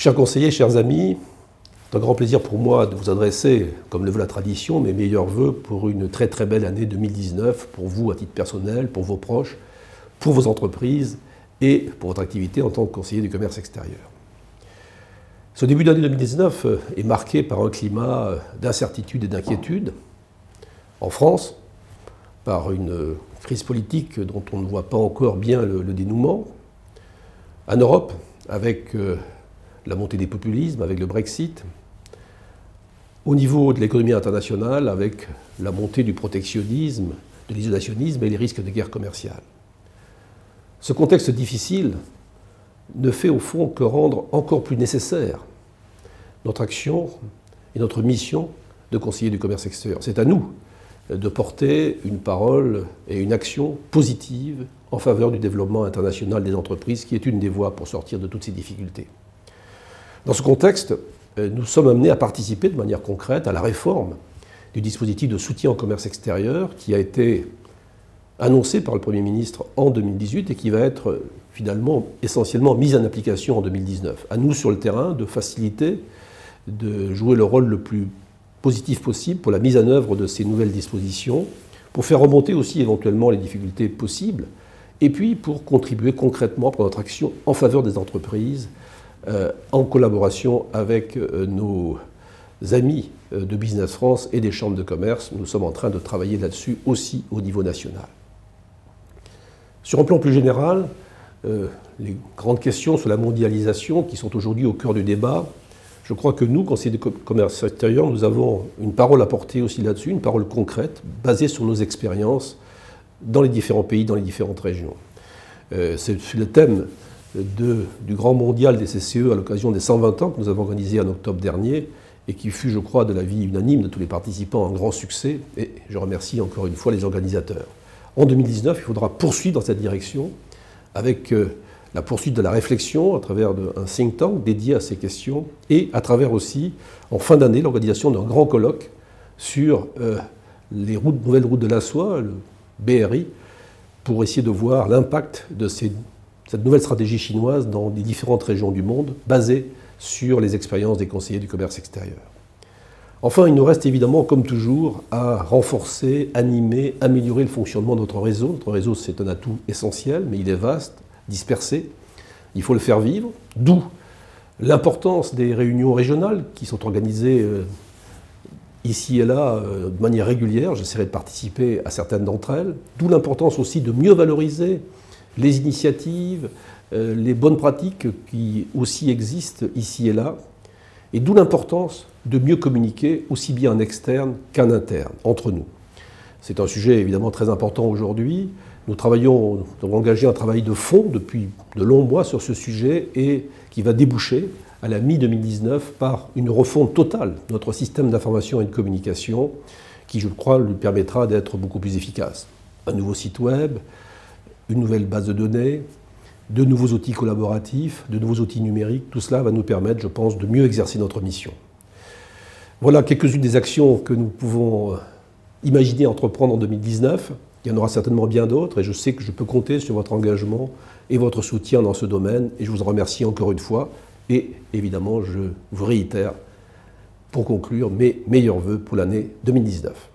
Chers conseillers, chers amis, c'est un grand plaisir pour moi de vous adresser, comme le veut la tradition, mes meilleurs vœux pour une très très belle année 2019, pour vous à titre personnel, pour vos proches, pour vos entreprises et pour votre activité en tant que conseiller du commerce extérieur. Ce début d'année 2019 est marqué par un climat d'incertitude et d'inquiétude en France, par une crise politique dont on ne voit pas encore bien le dénouement, en Europe, avec la montée des populismes, avec le Brexit, au niveau de l'économie internationale, avec la montée du protectionnisme, de l'isolationnisme et les risques de guerre commerciale. Ce contexte difficile ne fait au fond que rendre encore plus nécessaire notre action et notre mission de conseiller du commerce extérieur. C'est à nous de porter une parole et une action positive en faveur du développement international des entreprises, qui est une des voies pour sortir de toutes ces difficultés. Dans ce contexte, nous sommes amenés à participer de manière concrète à la réforme du dispositif de soutien au commerce extérieur qui a été annoncé par le Premier ministre en 2018 et qui va être finalement essentiellement mis en application en 2019. À nous sur le terrain de faciliter, de jouer le rôle le plus positif possible pour la mise en œuvre de ces nouvelles dispositions, pour faire remonter aussi éventuellement les difficultés possibles, et puis pour contribuer concrètement pour notre action en faveur des entreprises, en collaboration avec nos amis de Business France et des chambres de commerce. Nous sommes en train de travailler là-dessus aussi au niveau national. Sur un plan plus général, les grandes questions sur la mondialisation qui sont aujourd'hui au cœur du débat, je crois que nous, conseillers du commerce extérieur, nous avons une parole à porter aussi là-dessus, une parole concrète, basée sur nos expériences dans les différents pays, dans les différentes régions. C'est le thème du Grand Mondial des CCE à l'occasion des 120 ans que nous avons organisé en octobre dernier et qui fut, je crois, de l'avis unanime de tous les participants, un grand succès. Et je remercie encore une fois les organisateurs. En 2019, il faudra poursuivre dans cette direction avec la poursuite de la réflexion à travers un think tank dédié à ces questions et à travers aussi, en fin d'année, l'organisation d'un grand colloque sur les nouvelles routes de la soie, le BRI, pour essayer de voir l'impact de cette nouvelle stratégie chinoise dans les différentes régions du monde, basée sur les expériences des conseillers du commerce extérieur. Enfin, il nous reste évidemment, comme toujours, à renforcer, animer, améliorer le fonctionnement de notre réseau. Notre réseau, c'est un atout essentiel, mais il est vaste, dispersé. Il faut le faire vivre, d'où l'importance des réunions régionales qui sont organisées ici et là de manière régulière. J'essaierai de participer à certaines d'entre elles. D'où l'importance aussi de mieux valoriser les initiatives, les bonnes pratiques qui aussi existent ici et là. Et d'où l'importance de mieux communiquer aussi bien en externe qu'en interne, entre nous. C'est un sujet évidemment très important aujourd'hui. Nous avons engagé un travail de fond depuis de longs mois sur ce sujet et qui va déboucher à la mi-2019 par une refonte totale de notre système d'information et de communication qui, je crois, lui permettra d'être beaucoup plus efficace. Un nouveau site web, une nouvelle base de données, de nouveaux outils collaboratifs, de nouveaux outils numériques, tout cela va nous permettre, je pense, de mieux exercer notre mission. Voilà quelques-unes des actions que nous pouvons imaginer entreprendre en 2019. Il y en aura certainement bien d'autres et je sais que je peux compter sur votre engagement et votre soutien dans ce domaine et je vous en remercie encore une fois et évidemment je vous réitère pour conclure mes meilleurs vœux pour l'année 2019.